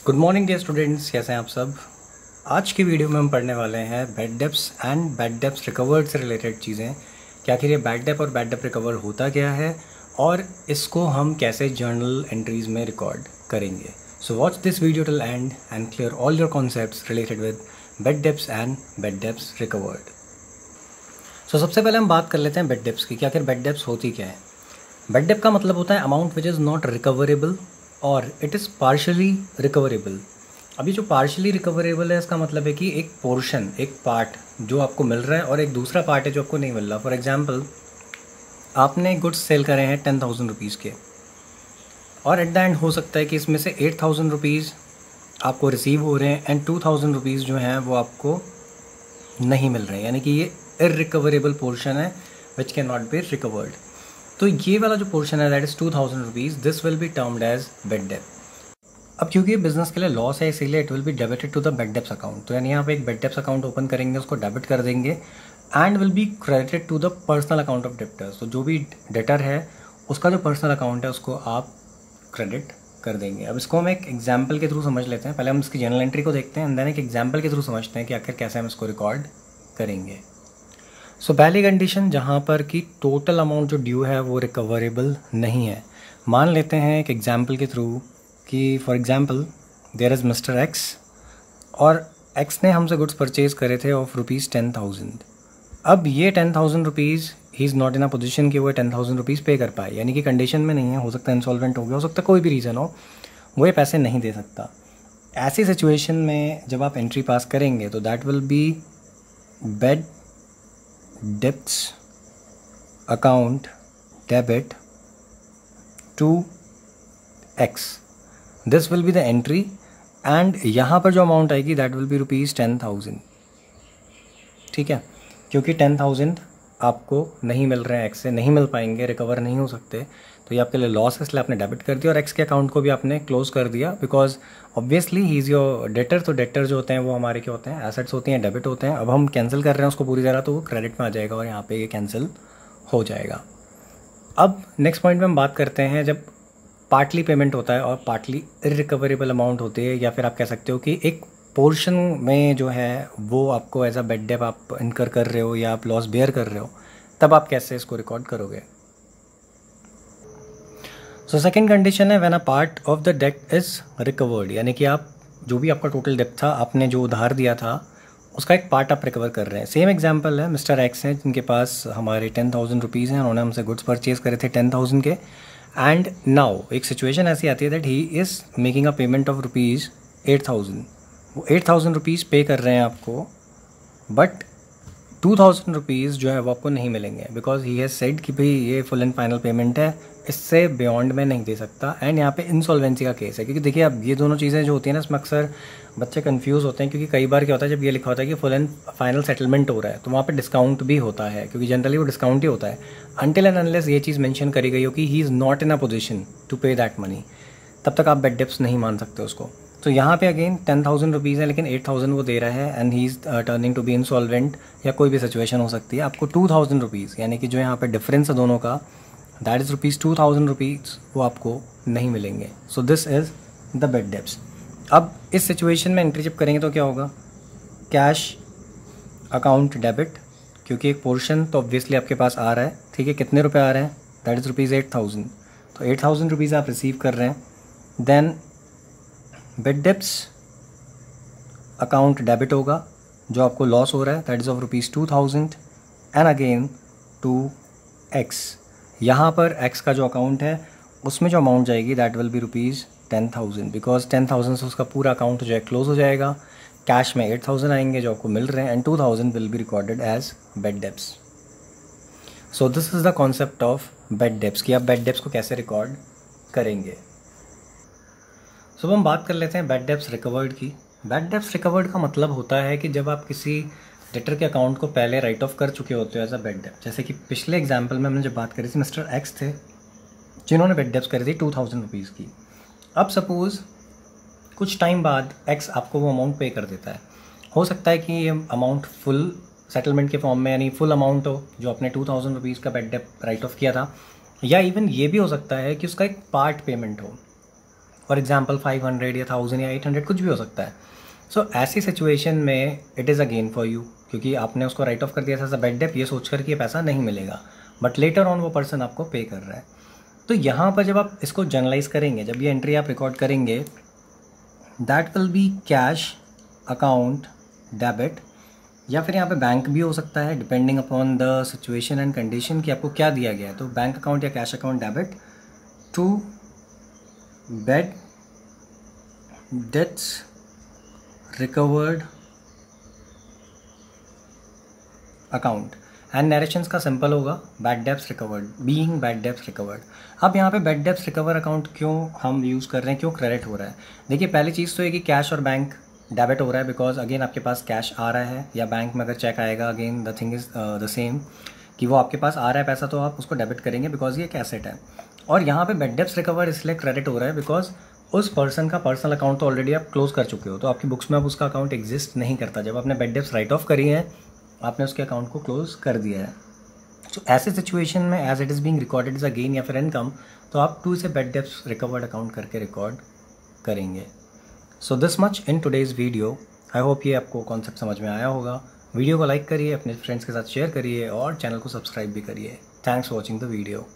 Good morning dear students, कैसे हैं आप सब। आज की वीडियो में हम पढ़ने वाले हैं bad debts and bad debts recovered से रिलेटेड चीज़ें कि आखिर ये बैड डेब्ट और बैड डेब्ट रिकवर होता क्या है और इसको हम कैसे जर्नल एंट्रीज में रिकॉर्ड करेंगे। So watch this video till end clear all your concepts related with bad debts and bad debts recovered. So सबसे पहले हम बात कर लेते हैं बैड डेब्ट्स की कि आखिर बैड डेब्ट्स होती क्या है। बैड डेब्ट का मतलब होता है amount which is not recoverable और इट इज़ पार्शली रिकवरेबल। अभी जो पार्शली रिकवरेबल है इसका मतलब है कि एक पोर्शन, एक पार्ट जो आपको मिल रहा है और एक दूसरा पार्ट है जो आपको नहीं मिल रहा। फॉर एग्जांपल, आपने गुड्स सेल करे हैं 10,000 रुपीज़ के और एट द एंड हो सकता है कि इसमें से 8,000 रुपीज़ आपको रिसीव हो रहे हैं एंड 2,000 रुपीज़ जो हैं वो आपको नहीं मिल रहे हैं, यानी कि ये इररिकवरेबल पोर्शन है which can not be recovered. तो ये वाला जो पोर्शन है that is 2,000 rupees, this will be termed as bad डेब्ट। अब क्योंकि ये बिजनेस के लिए लॉस है इसीलिए it will be debited to the bad debts account. तो यानी यहाँ पे एक बैड डेब्ट्स अकाउंट ओपन करेंगे, उसको डेबिट कर देंगे and will be credited to the personal account of debtors. तो जो भी डेटर है उसका जो पर्सनल अकाउंट है उसको आप क्रेडिट कर देंगे। अब इसको हम एक एग्जाम्पल के थ्रू समझ लेते हैं। पहले हम इसकी जर्नल एंट्री को देखते हैं एंड देन एक एग्जाम्पल के थ्रू समझते हैं कि आखिर कैसे हम इसको रिकॉर्ड करेंगे। सो पहली कंडीशन जहाँ पर कि टोटल अमाउंट जो ड्यू है वो रिकवरेबल नहीं है। मान लेते हैं एक एग्जाम्पल के थ्रू कि for example there is mister X और एक्स ने हमसे गुड्स परचेज करे थे ऑफ रुपीज़ 10,000। अब ये 10,000 rupees he is not in a position कि वो 10,000 रुपीज़ पे कर पाए, यानी कि कंडीशन में नहीं है। हो सकता है इंसॉल्वेंट हो गया, हो सकता है कोई भी रीज़न हो, वो ये पैसे नहीं दे सकता। ऐसी सिचुएशन में जब आप एंट्री पास करेंगे तो that will be bad debts account debit to X, this will be the entry and यहाँ पर जो अमाउंट आएगी दैट विल बी रुपीज़ 10,000। ठीक है, क्योंकि 10,000 आपको नहीं मिल रहे हैं, एक्स से नहीं मिल पाएंगे, रिकवर नहीं हो सकते, तो ये आपके लिए लॉस है, इसलिए आपने डेबिट कर दिया और एक्स के अकाउंट को भी आपने क्लोज कर दिया because obviously he is your debtor. तो डेटर जो होते हैं वो हमारे क्या होते हैं, एसेट्स होती हैं, डेबिट होते हैं। अब हम कैंसिल कर रहे हैं उसको पूरी तरह, तो वो क्रेडिट में आ जाएगा और यहाँ पे ये कैंसिल हो जाएगा। अब नेक्स्ट पॉइंट में हम बात करते हैं जब पार्टली पेमेंट होता है और पार्टली इररिकवरेबल अमाउंट होती है, या फिर आप कह सकते हो कि एक पोर्शन में जो है वो आपको एज अ बैड डेब्ट आप इनकर कर रहे हो या आप लॉस बेयर कर रहे हो, तब आप कैसे इसको रिकॉर्ड करोगे। सो सेकेंड कंडीशन है when a part of the debt is recovered, यानी कि आप जो भी आपका टोटल डेब्ट था, आपने जो उधार दिया था उसका एक पार्ट आप रिकवर कर रहे हैं। सेम एग्जांपल है, मिस्टर एक्स हैं जिनके पास हमारे 10,000 रुपीज़ हैं, उन्होंने हमसे गुड्स परचेज करे थे 10,000 के एंड नाउ एक सिचुएशन ऐसी आती है that he is making a payment of rupees 8,000। वो 8,000 रुपीज़ पे कर रहे हैं आपको, बट 2,000 रुपीज़ जो है वो आपको नहीं मिलेंगे बिकॉज ही हैज़ सेड कि भाई ये फुल एंड फाइनल पेमेंट है, इससे बियॉन्ड में नहीं दे सकता। एंड यहाँ पे इंसॉल्वेंसी का केस है, क्योंकि देखिए अब ये दोनों चीज़ें जो होती हैं ना इसमें अक्सर बच्चे कंफ्यूज होते हैं, क्योंकि कई बार क्या होता है जब ये लिखा होता है कि फुल एंड फाइनल सेटलमेंट हो रहा है तो वहाँ पे डिस्काउंट भी होता है, क्योंकि जनरली वो डिस्काउंट ही होता है अनटिल एंड अनलेस ये चीज़ मेंशन करी गई हो कि he is not in a position to pay that money, तब तक आप बैड डेब्ट्स नहीं मान सकते उसको। तो यहाँ पे अगेन 10,000 रुपीज़ है लेकिन 8,000 वो दे रहा है and he is turning to be insolvent, या कोई भी सिचुएशन हो सकती है। आपको 2,000 रुपीज़, यानी कि जो यहाँ पे डिफरेंस है दोनों का, दैट इज़ रुपीज़ 2,000 रुपीज़, वो आपको नहीं मिलेंगे। सो this is the bad debts. अब इस सिचुएशन में एंट्री जब करेंगे तो क्या होगा, कैश अकाउंट डेबिट, क्योंकि एक पोर्शन तो ऑब्वियसली आपके पास आ रहा है। ठीक है, कितने रुपए आ रहे हैं, दैट इज़ रुपीज़ 8,000, तो 8,000 रुपीज़ आप रिसीव कर रहे हैं। Then bad debts account debit होगा, जो आपको लॉस हो रहा है, that is of rupees 2,000 and again to X. यहाँ पर एक्स का जो अकाउंट है उसमें जो अमाउंट जाएगी that will B rupees 10,000 because 10,000 से उसका पूरा अकाउंट जो है क्लोज हो जाएगा। कैश में 8,000 आएंगे जो आपको मिल रहे हैं and 2,000 will be recorded as bad debts. So this is the concept of bad debts कि आप बैड डेब्ट्स को कैसे रिकॉर्ड करेंगे। सो हम बात कर लेते हैं बैड डेब्ट्स रिकवर्ड की। बैड डेब्ट्स रिकवर्ड का मतलब होता है कि जब आप किसी डेटर के अकाउंट को पहले राइट ऑफ कर चुके होते हो एज अ बैड डेब्ट। जैसे कि पिछले एग्जाम्पल में हमने जब बात करी थी, मिस्टर एक्स थे जिन्होंने बैड डेब्ट्स करी थी 2,000 रुपीज़ की। अब सपोज़ कुछ टाइम बाद एक्स आपको वो अमाउंट पे कर देता है। हो सकता है कि ये अमाउंट फुल सेटलमेंट के फॉर्म में, यानी फुल अमाउंट हो जो आपने 2,000 रुपीज़ का बैड डेब्ट राइट ऑफ किया था, या इवन ये भी हो सकता है कि उसका एक पार्ट पेमेंट हो। फॉर एग्जाम्पल 500 या 1000 या 800 कुछ भी हो सकता है। सो ऐसी सिचुएशन में it is a gain for you, क्योंकि आपने उसको राइट ऑफ कर दिया एज अ बैड डेट, ये सोच कर कि ये पैसा नहीं मिलेगा, बट लेटर ऑन वो पर्सन आपको पे कर रहा है। तो यहाँ पर जब आप इसको जनरलाइज करेंगे, जब ये एंट्री आप रिकॉर्ड करेंगे, that will be cash account debit, या फिर यहाँ पे बैंक भी हो सकता है depending upon the situation and condition कि आपको क्या दिया गया है। तो बैंक अकाउंट या cash account debit to bad debts recovered account. And narrations का सिंपल होगा bad debts recovered, being bad debts recovered. अब यहाँ पे बैड डेब्ट्स रिकवर अकाउंट क्यों हम यूज़ कर रहे हैं, क्यों क्रेडिट हो रहा है? देखिए पहली चीज़ तो है कि कैश और बैंक डेबिट हो रहा है बिकॉज अगेन आपके पास कैश आ रहा है, या बैंक में अगर चेक आएगा again the thing is the same कि वो आपके पास आ रहा है पैसा, तो आप उसको डेबिट करेंगे बिकॉज ये एक एसेट है। और यहाँ पे बैड डेब्ट्स रिकवर इसलिए क्रेडिट हो रहा है बिकॉज उस पर्सन का पर्सनल अकाउंट तो ऑलरेडी आप क्लोज कर चुके हो, तो आपकी बुक्स में अब उसका अकाउंट एग्जिस्ट नहीं करता। जब आपने बैड डेब्ट्स राइट ऑफ करी है, आपने उसके अकाउंट को क्लोज कर दिया है। तो ऐसे सिचुएशन में as it is being recorded as a gain या फिर इनकम, तो आप टू इसे बैड डेब्ट्स रिकवर्ड अकाउंट करके रिकॉर्ड करेंगे। So this much in today's video. I hope ये आपको कॉन्सेप्ट समझ में आया होगा। वीडियो को लाइक करिए, अपने फ्रेंड्स के साथ शेयर करिए और चैनल को सब्सक्राइब भी करिए। Thanks for watching the video.